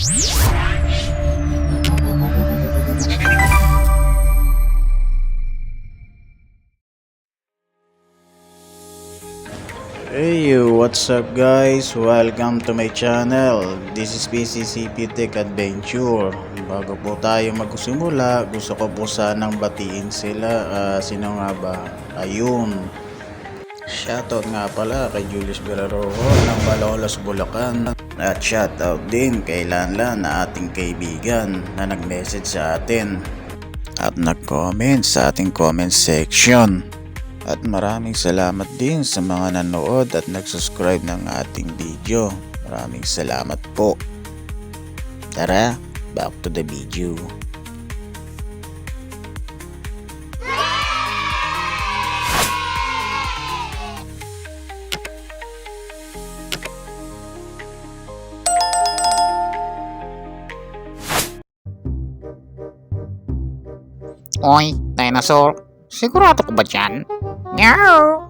Hey, what's up guys? Welcome to my channel. This is PCCP Tech Adventure. Bago po tayo magsimula, gusto ko po sanang batiin sila. Sino nga ba? Ayun. Shoutout nga pala kay Julius Villarojo ng Malolos, Bulacan. At shoutout din kay Lanlan na ating kaibigan na nag-message sa atin at nag-comment sa ating comment section. At maraming salamat din sa mga nanood at nag-subscribe ng ating video. Maraming salamat po. Tara, back to the video. Oy, dinosaur. Sigurado ka ba dyan? Meow!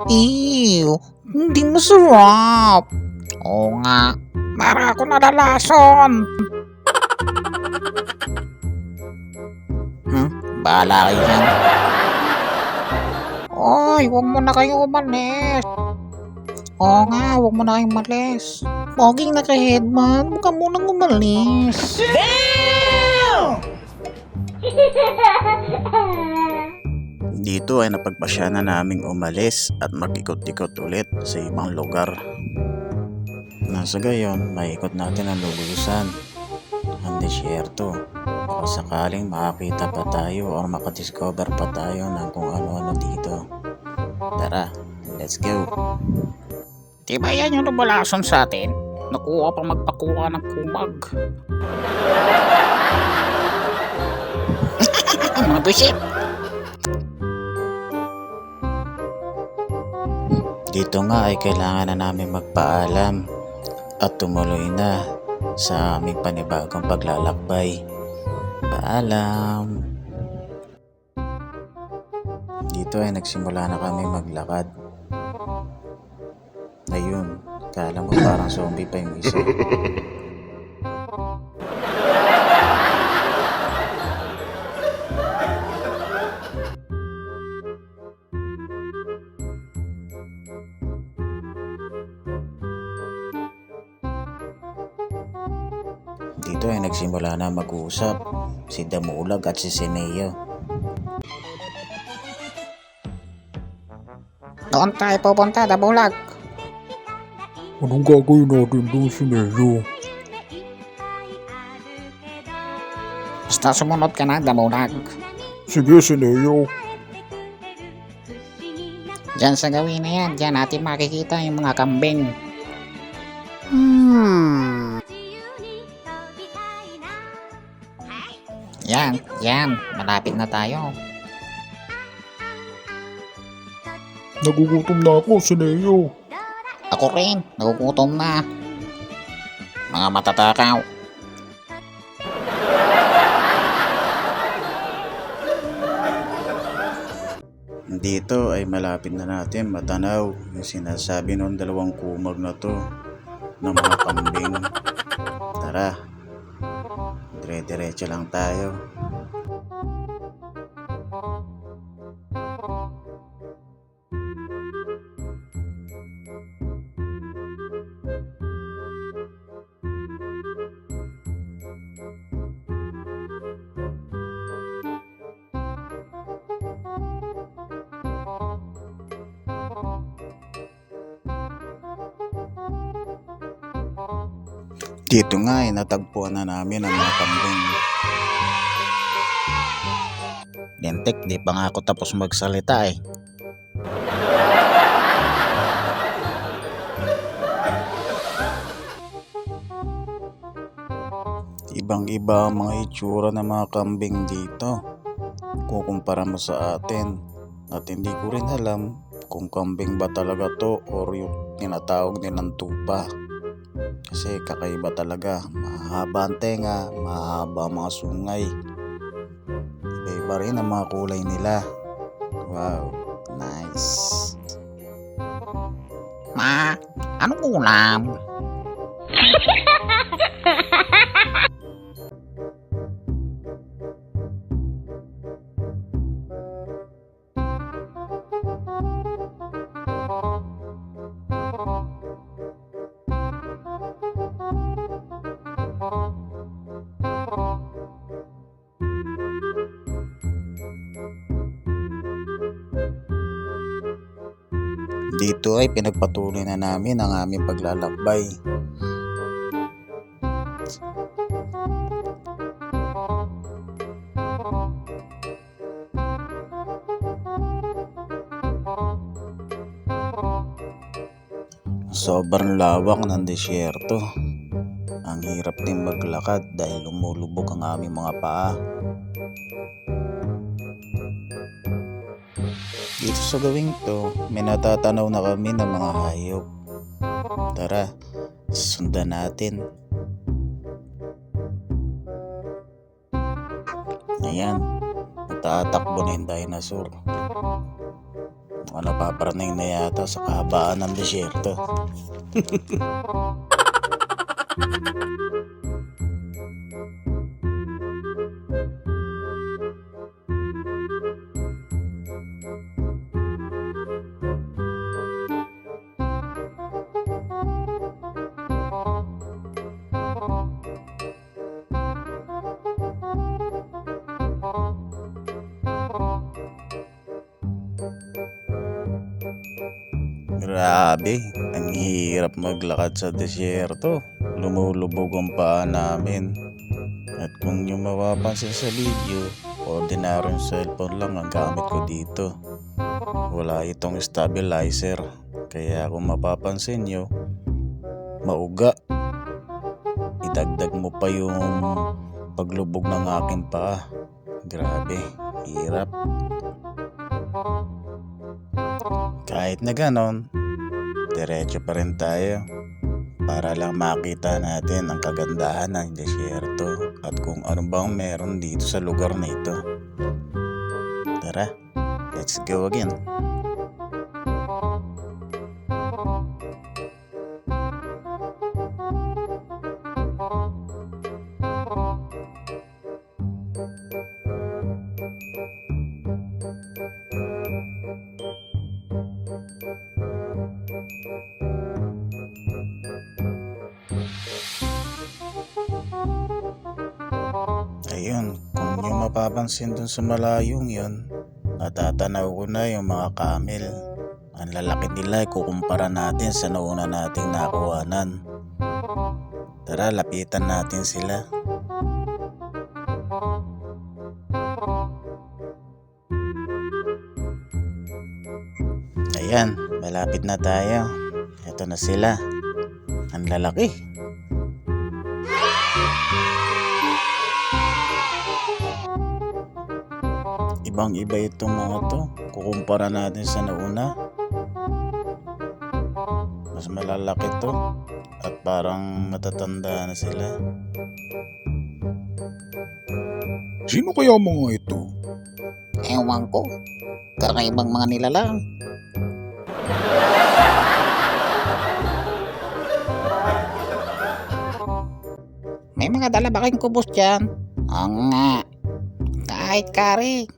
Ew! Hindi masarap! Oo nga, para ako nadalason! Bahala kayo yan. Oy, huwag mo na kayo umalis! Oo nga, huwag mo na kayong umalis. Poging naka-headband, huwag ka munang umalis. Damn! Dito ay napagpasya na naming umalis at mag-ikot-ikot ulit sa ibang lugar. Nasa gayon, maikot natin ang lubusan, ang disyerto. Baka sakaling makakita pa tayo o makadiscover pa tayo ng kung ano-ano dito. Tara, let's go! Diba yan yung nabalason sa atin? Nakuha pang magpakuha ng kumag. Mga busit! Dito nga ay kailangan na namin magpaalam at tumuloy na sa aming panibagong paglalakbay. Paalam! Dito ay nagsimula na kami maglakad. Ayun, kala mo parang zombie pa yung isa. Dito ay nagsimula na mag-uusap si Damulag at si Sineo. Doon tayo pupunta, Dabulag. Anong gagawin natin doon, Sineo? Basta sumunod ka na, Dabulag. Sige, Sineo. Diyan sa gawin na yan, diyan natin makikita yung mga kambing. Yan, malapit na tayo. Nagugutom na ako, Sineo. Ako rin, nagugutom na. Mga matatakaw. Dito ay malapit na natin matanaw yung sinasabi ng dalawang kumag na to ng mga kambing. Tara, dire-diretso lang tayo. Dito nga ay natagpuan na namin ang mga kambing. Lintik, di pa nga ako tapos magsalita eh. Ibang-iba ang mga itsura ng mga kambing dito. Kukumpara mo sa atin at hindi ko rin alam kung kambing ba talaga to or yung tinatawag nilang tupa. Kasi kakaiba talaga, mahaba ang tenga, mahaba ang mga sungay, iba-iba rin ang mga kulay nila. Wow, nice. Ma, anong ulam? Dito ay pinagpatuloy na namin ang aming paglalakbay. Sobrang lawak ng disyerto. Ang hirap din maglakad dahil lumulubog ang aming mga paa. Dito sa gawing to, may natatanaw na kami ng mga hayop. Tara, sundan natin. Ayan, natatakbo na yung dinosaur. Napaparating na yata sa kahabaan ng disyerto. Grabe, ang hirap maglakad sa disyerto. Lumulubog ang paa namin. At kung nyo mapapansin sa video, ordinaryong cellphone lang ang gamit ko dito. Wala itong stabilizer. Kaya kung mapapansin nyo, mauga. Idagdag mo pa yung paglubog ng aking paa. Grabe, hirap. Kahit na ganon, diretso pa rin tayo para lang makita natin ang kagandahan ng disyerto at kung ano bang meron dito sa lugar na ito. Tara, let's go again. Ayun, kung nyo mapapansin dun sa malayong yun, natatanaw ko na yung mga camel. Ang lalaki nila ay kukumpara natin sa nauna nating nakuhanan. Tara, lapitan natin sila. Ayan, malapit na tayo. Ito na sila. Ang lalaki. Ibang-iba itong mga to. Kukumpara natin sa nauna. Mas malalaki to. At parang matatanda na sila. Sino kaya mga ito? Ewan ko. Kakaibang mga nilalang. May mga dala ba kayong kubos dyan? Oo nga. Kahit kari.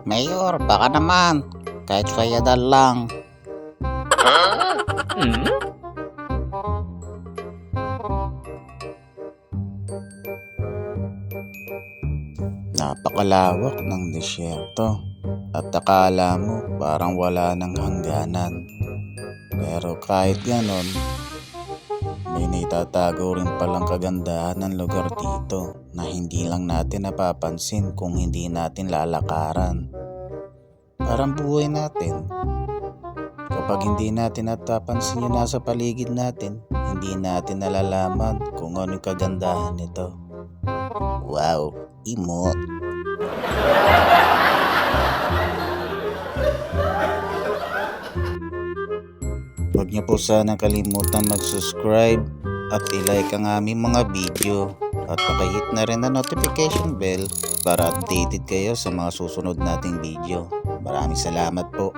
Mayor, baka naman. Kahit sayadal lang. Napakalawak ng disyerto. At akala mo parang wala ng hangganan. Pero kahit ganon, may naitatago rin palang kagandahan ng lugar dito na hindi lang natin napapansin kung hindi natin lalakaran. Parang buhay natin. Kapag hindi natin napapansin yung nasa paligid natin, hindi natin nalalaman kung ano yung kagandahan nito. Wow, emote. Huwag niyo po sanang kalimutan mag-subscribe at i-like ang aming mga video at pakihit na rin ang notification bell para updated kayo sa mga susunod nating video. Maraming salamat po.